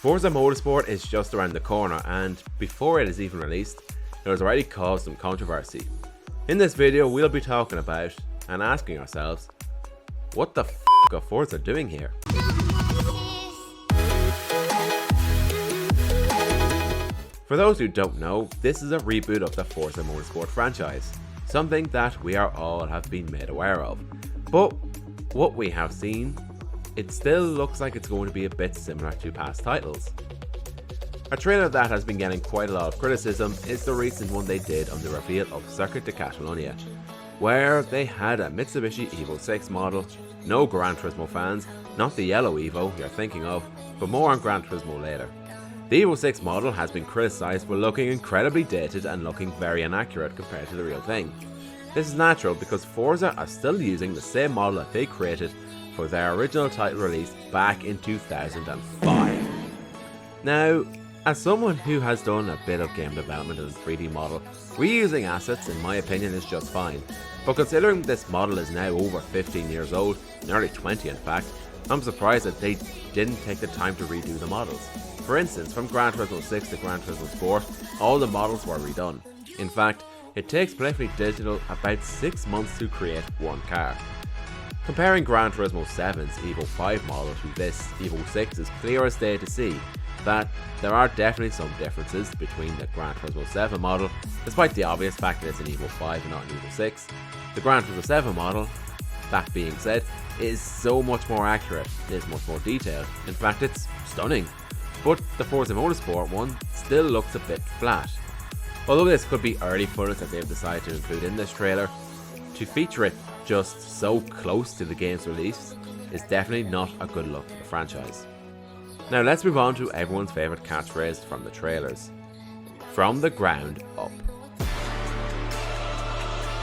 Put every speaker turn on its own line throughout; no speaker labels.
Forza Motorsport is just around the corner, and before it is even released, it has already caused some controversy. In this video, we'll be talking about and asking ourselves, what the f*** are Forza doing here? For those who don't know, this is a reboot of the Forza Motorsport franchise, something that we all have been made aware of. But what we have seen, it still looks like it's going to be a bit similar to past titles. A trailer that has been getting quite a lot of criticism is the recent one they did on the reveal of Circuit de Catalunya, where they had a Mitsubishi Evo 6 model, no Gran Turismo fans, not the yellow Evo you're thinking of, but more on Gran Turismo later. The Evo 6 model has been criticised for looking incredibly dated and looking very inaccurate compared to the real thing. This is natural because Forza are still using the same model that they created for their original title release back in 2005. Now, as someone who has done a bit of game development in a 3D model, reusing assets in my opinion is just fine, but considering this model is now over 15 years old, nearly 20 in fact, I'm surprised that they didn't take the time to redo the models. For instance, from Gran Turismo 6 to Gran Turismo Sport, all the models were redone. In fact, it takes Playfully Digital about 6 months to create one car. Comparing Gran Turismo 7's Evo 5 model to this Evo 6 is clear as day to see that there are definitely some differences between the Gran Turismo 7 model, despite the obvious fact that it's an Evo 5 and not an Evo 6. The Gran Turismo 7 model, that being said, is so much more accurate, is much more detailed, in fact it's stunning. But the Forza Motorsport one still looks a bit flat. Although this could be early footage that they've decided to include in this trailer, to feature it just so close to the game's release is definitely not a good look for the franchise. Now let's move on to everyone's favourite catchphrase from the trailers. From the ground up.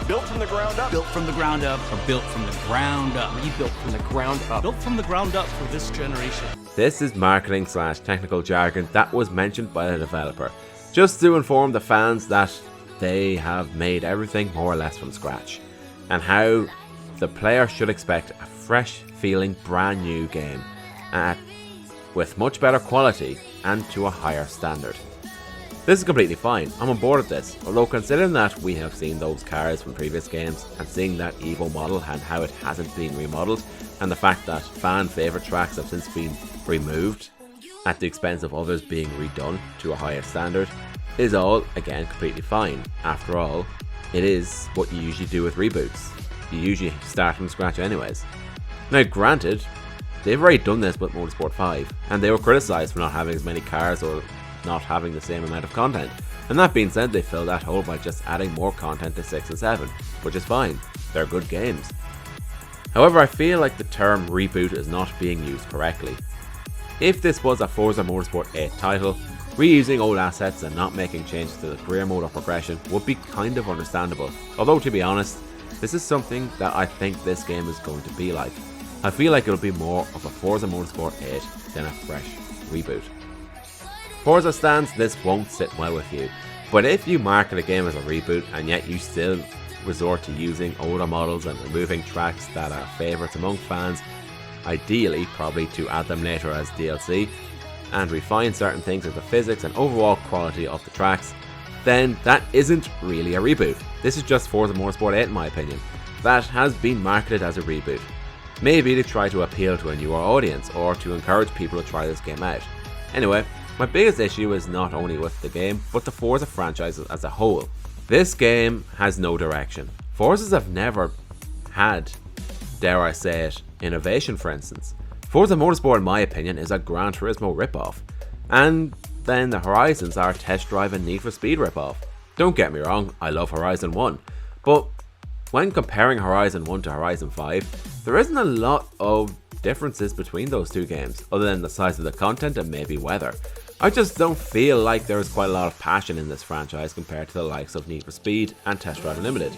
Built from the ground up.
Built from the ground up.
Or built from the ground up.
Rebuilt from the ground up.
Built from the ground up for this generation.
This is marketing / technical jargon that was mentioned by the developer, just to inform the fans that they have made everything more or less from scratch, and how the player should expect a fresh feeling brand new game with much better quality and to a higher standard. This is completely fine, I'm on board with this, although considering that we have seen those cars from previous games and seeing that Evo model and how it hasn't been remodeled, and the fact that fan favourite tracks have since been removed at the expense of others being redone to a higher standard, is all, again, completely fine. After all, it is what you usually do with reboots. You usually start from scratch anyways. Now granted, they've already done this with Motorsport 5, and they were criticised for not having as many cars or not having the same amount of content. And that being said, they filled that hole by just adding more content to 6 and 7, which is fine, they're good games. However, I feel like the term reboot is not being used correctly. If this was a Forza Motorsport 8 title, reusing old assets and not making changes to the career mode or progression would be kind of understandable, although to be honest, this is something that I think this game is going to be like. I feel like it'll be more of a Forza Motorsport 8 than a fresh reboot. Forza stands, this won't sit well with you, but if you market a game as a reboot and yet you still resort to using older models and removing tracks that are favourites among fans, ideally probably to add them later as DLC, and refine certain things as the physics and overall quality of the tracks, then that isn't really a reboot. This is just Forza Motorsport 8 in my opinion, that has been marketed as a reboot. Maybe to try to appeal to a newer audience, or to encourage people to try this game out. Anyway, my biggest issue is not only with the game, but the Forza franchise as a whole. This game has no direction. Forzas have never had, dare I say it, innovation for instance. Forza Motorsport in my opinion is a Gran Turismo ripoff, and then the Horizons are a Test Drive and Need for Speed ripoff. Don't get me wrong, I love Horizon 1, but when comparing Horizon 1 to Horizon 5, there isn't a lot of differences between those two games, other than the size of the content and maybe weather. I just don't feel like there is quite a lot of passion in this franchise compared to the likes of Need for Speed and Test Drive Unlimited.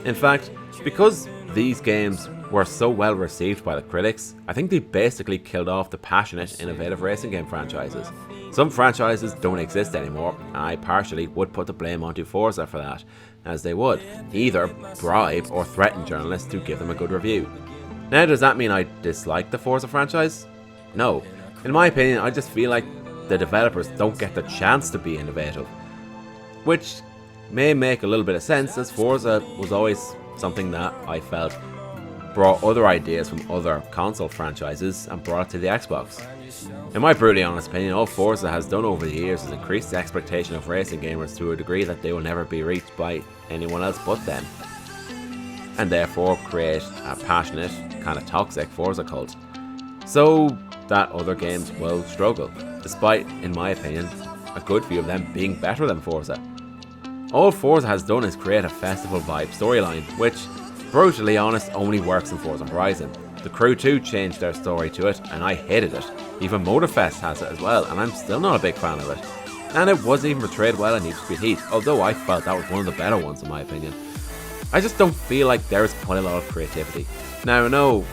In fact, because these games were so well received by the critics, I think they basically killed off the passionate, innovative racing game franchises. Some franchises don't exist anymore, and I partially would put the blame onto Forza for that, as they would either bribe or threaten journalists to give them a good review. Now, does that mean I dislike the Forza franchise? No. In my opinion, I just feel like the developers don't get the chance to be innovative. Which may make a little bit of sense, as Forza was always something that I felt brought other ideas from other console franchises and brought it to the Xbox. In my brutally honest opinion, all Forza has done over the years is increase the expectation of racing gamers to a degree that they will never be reached by anyone else but them, and therefore create a passionate, kind of toxic Forza cult, so that other games will struggle, despite, in my opinion, a good few of them being better than Forza. All Forza has done is create a festival vibe storyline, which, brutally honest, only works in Forza Horizon. The Crew 2 changed their story to it, and I hated it. Even Motorfest has it as well, and I'm still not a big fan of it. And it wasn't even portrayed well in Need for Speed Heat, although I felt that was one of the better ones in my opinion. I just don't feel like there's quite a lot of creativity. Now I know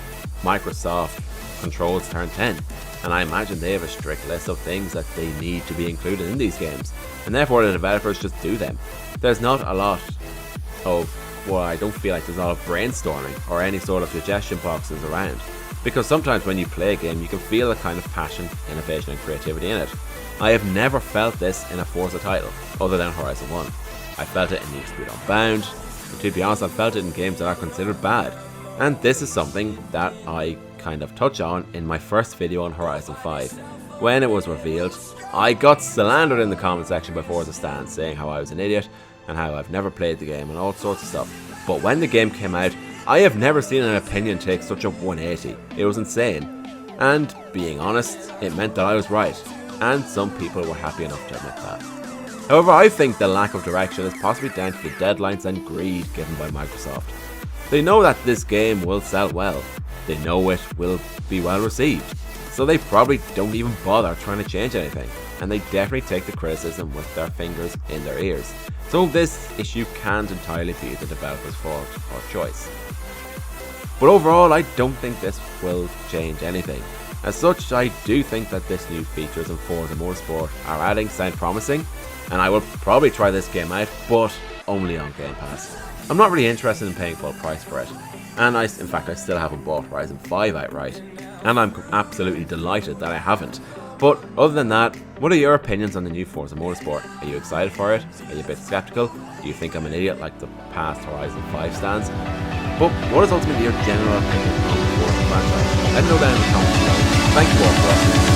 Microsoft controls Turn 10, and I imagine they have a strict list of things that they need to be included in these games, and therefore the developers just do them. There's not a lot of, well, I don't feel like there's a lot of brainstorming or any sort of suggestion boxes around, because sometimes when you play a game you can feel a kind of passion, innovation and creativity in it. I have never felt this in a Forza title, other than Horizon 1. I felt it in Need for Speed Unbound, and to be honest I've felt it in games that are considered bad, and this is something that I kind of touch on in my first video on Horizon 5. When it was revealed, I got slandered in the comment section by Forza Stan, saying how I was an idiot and how I've never played the game and all sorts of stuff. But when the game came out, I have never seen an opinion take such a 180. It was insane. And being honest, it meant that I was right, and some people were happy enough to admit that. However, I think the lack of direction is possibly down to the deadlines and greed given by Microsoft. They know that this game will sell well. They know it will be well received. So they probably don't even bother trying to change anything, and they definitely take the criticism with their fingers in their ears. So this issue can't entirely be the developer's fault or choice. But overall, I don't think this will change anything. As such, I do think that this new features in Forza Motorsport are adding sound promising, and I will probably try this game out, but only on Game Pass. I'm not really interested in paying full price for it, and in fact I still haven't bought Horizon 5 outright, and I'm absolutely delighted that I haven't. But other than that, what are your opinions on the new Forza Motorsport? Are you excited for it? Are you a bit skeptical? Do you think I'm an idiot like the past Horizon 5 stands? But what is ultimately your general opinion on the Forza franchise? Let me know down in the comments below. Thank you all for watching.